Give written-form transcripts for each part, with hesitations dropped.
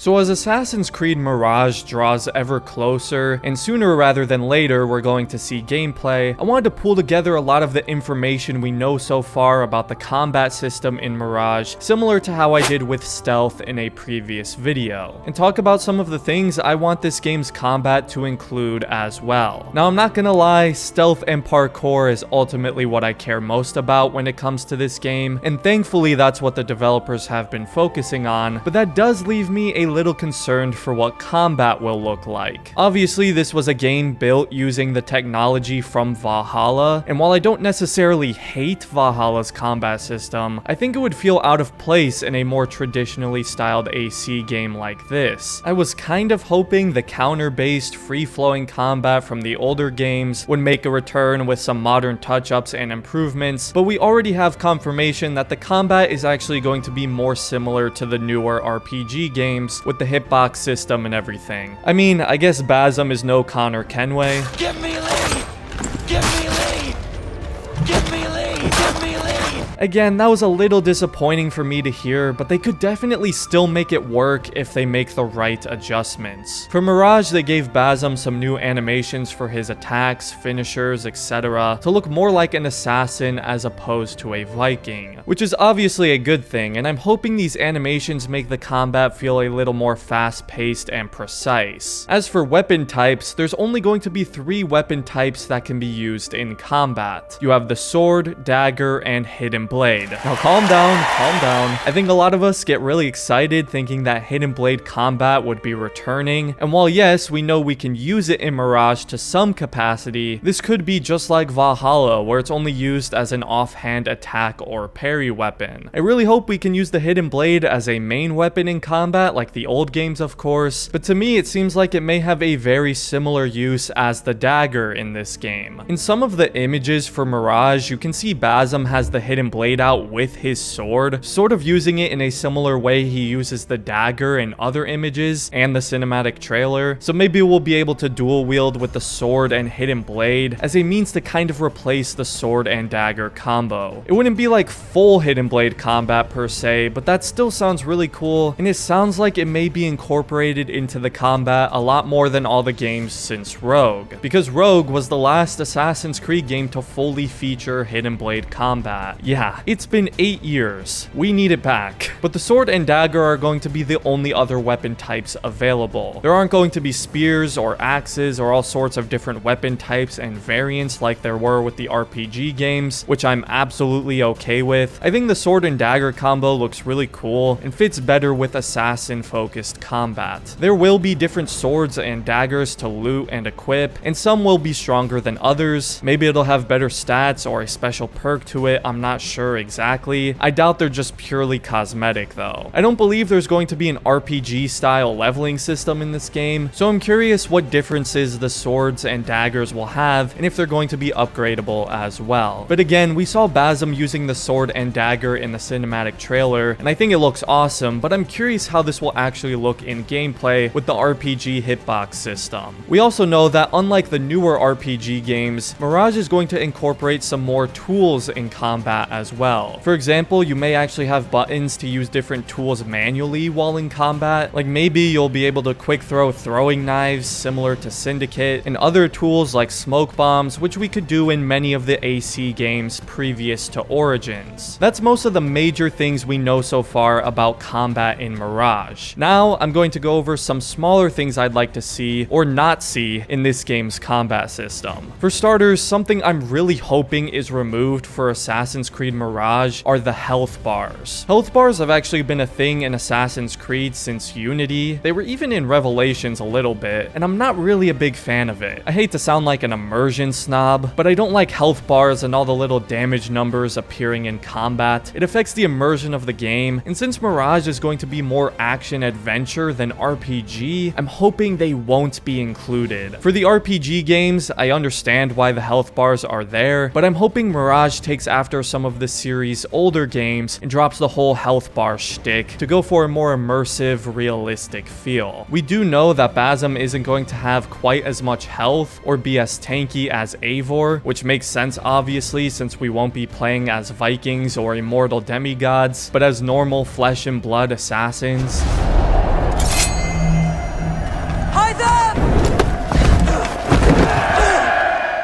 So as Assassin's Creed Mirage draws ever closer, and sooner rather than later we're going to see gameplay, I wanted to pull together a lot of the information we know so far about the combat system in Mirage, similar to how I did with Stealth in a previous video, and talk about some of the things I want this game's combat to include as well. Now I'm not gonna lie, Stealth and parkour is ultimately what I care most about when it comes to this game, and thankfully that's what the developers have been focusing on, but that does leave me a little concerned for what combat will look like. Obviously, this was a game built using the technology from Valhalla, and while I don't necessarily hate Valhalla's combat system, I think it would feel out of place in a more traditionally styled AC game like this. I was kind of hoping the counter-based, free-flowing combat from the older games would make a return with some modern touch-ups and improvements, but we already have confirmation that the combat is actually going to be more similar to the newer RPG games, with the hitbox system and everything. I mean, I guess Basm is no Connor Kenway. Give me lead! Give me lead! Give me lead! Give me lead! Again, that was a little disappointing for me to hear, but they could definitely still make it work if they make the right adjustments. For Mirage, they gave Basm some new animations for his attacks, finishers, etc. to look more like an assassin as opposed to a Viking, which is obviously a good thing, and I'm hoping these animations make the combat feel a little more fast-paced and precise. As for weapon types, there's only going to be 3 weapon types that can be used in combat. You have the sword, dagger, and hidden blade. Now calm down, calm down. I think a lot of us get really excited thinking that hidden blade combat would be returning, and while yes, we know we can use it in Mirage to some capacity, this could be just like Valhalla, where it's only used as an offhand attack or parry weapon. I really hope we can use the hidden blade as a main weapon in combat, like the old games of course, but to me it seems like it may have a very similar use as the dagger in this game. In some of the images for Mirage, you can see Basm has the hidden blade out with his sword, sort of using it in a similar way he uses the dagger in other images and the cinematic trailer, so maybe we'll be able to dual wield with the sword and hidden blade as a means to kind of replace the sword and dagger combo. It wouldn't be like full hidden blade combat per se, but that still sounds really cool, and it sounds like it may be incorporated into the combat a lot more than all the games since Rogue, because Rogue was the last Assassin's Creed game to fully feature hidden blade combat. Yeah, it's been 8 years. We need it back. But the sword and dagger are going to be the only other weapon types available. There aren't going to be spears or axes or all sorts of different weapon types and variants like there were with the RPG games, which I'm absolutely okay with. I think the sword and dagger combo looks really cool and fits better with assassin-focused combat. There will be different swords and daggers to loot and equip, and some will be stronger than others. Maybe it'll have better stats or a special perk to it, I'm not sure exactly. I doubt they're just purely cosmetic though. I don't believe there's going to be an RPG style leveling system in this game, so I'm curious what differences the swords and daggers will have and if they're going to be upgradable as well. But again, we saw Basm using the sword and dagger in the cinematic trailer, and I think it looks awesome, but I'm curious how this will actually look in gameplay with the RPG hitbox system. We also know that unlike the newer RPG games, Mirage is going to incorporate some more tools in combat as well. For example, you may actually have buttons to use different tools manually while in combat, like maybe you'll be able to quick throw throwing knives similar to Syndicate, and other tools like smoke bombs, which we could do in many of the AC games previous to Origins. That's most of the major things we know so far about combat in Mirage. Now, I'm going to go over some smaller things I'd like to see or not see in this game's combat system. For starters, something I'm really hoping is removed for Assassin's Creed Mirage are the health bars. Health bars have actually been a thing in Assassin's Creed since Unity. They were even in Revelations a little bit, and I'm not really a big fan of it. I hate to sound like an immersion snob, but I don't like health bars and all the little damage numbers appearing in combat. It affects the immersion of the game, and since Mirage is going to be more action-adventure than RPG, I'm hoping they won't be included. For the RPG games, I understand why the health bars are there, but I'm hoping Mirage takes after some of the series' older games and drops the whole health bar shtick to go for a more immersive, realistic feel. We do know that Basm isn't going to have quite as much health or be as tanky as Eivor, which makes sense obviously since we won't be playing as Vikings or immortal demigods, but as normal flesh and blood assassins.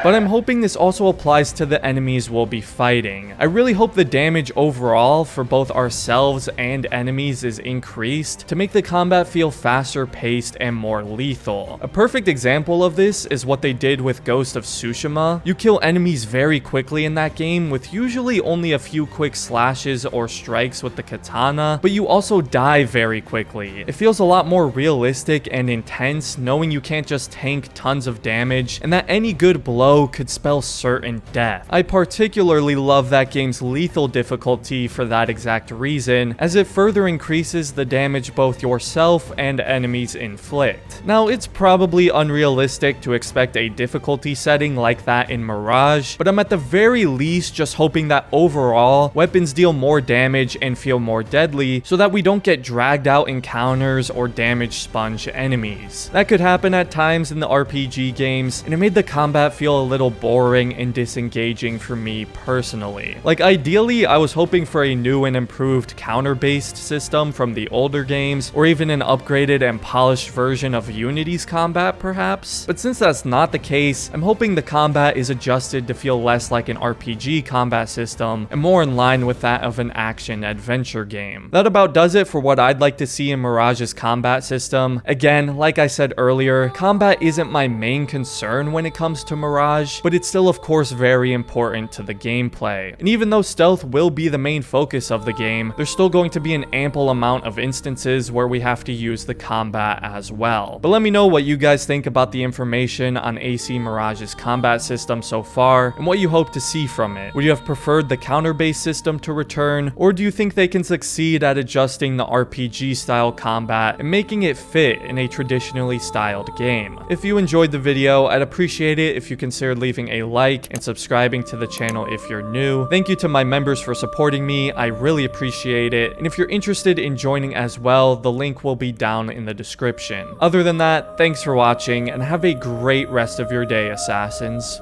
but I'm hoping this also applies to the enemies we'll be fighting. I really hope the damage overall for both ourselves and enemies is increased to make the combat feel faster paced and more lethal. A perfect example of this is what they did with Ghost of Tsushima. You kill enemies very quickly in that game with usually only a few quick slashes or strikes with the katana, but you also die very quickly. It feels a lot more realistic and intense knowing you can't just tank tons of damage and that any good blow could spell certain death. I particularly love that game's lethal difficulty for that exact reason, as it further increases the damage both yourself and enemies inflict. Now, it's probably unrealistic to expect a difficulty setting like that in Mirage, but I'm at the very least just hoping that overall, weapons deal more damage and feel more deadly so that we don't get dragged out encounters or damage sponge enemies. That could happen at times in the RPG games, and it made the combat feel a little boring and disengaging for me personally. Like, ideally, I was hoping for a new and improved counter-based system from the older games, or even an upgraded and polished version of Unity's combat perhaps, but since that's not the case, I'm hoping the combat is adjusted to feel less like an RPG combat system and more in line with that of an action-adventure game. That about does it for what I'd like to see in Mirage's combat system. Again, like I said earlier, combat isn't my main concern when it comes to Mirage, but it's still of course very important to the gameplay. And even though stealth will be the main focus of the game, there's still going to be an ample amount of instances where we have to use the combat as well. But let me know what you guys think about the information on AC Mirage's combat system so far, and what you hope to see from it. Would you have preferred the counter-based system to return, or do you think they can succeed at adjusting the RPG style combat and making it fit in a traditionally styled game? If you enjoyed the video, I'd appreciate it if you considered leaving a like and subscribing to the channel if you're new. Thank you to my members for supporting me, I really appreciate it, and if you're interested in joining as well, the link will be down in the description. Other than that, thanks for watching, and have a great rest of your day, Assassins.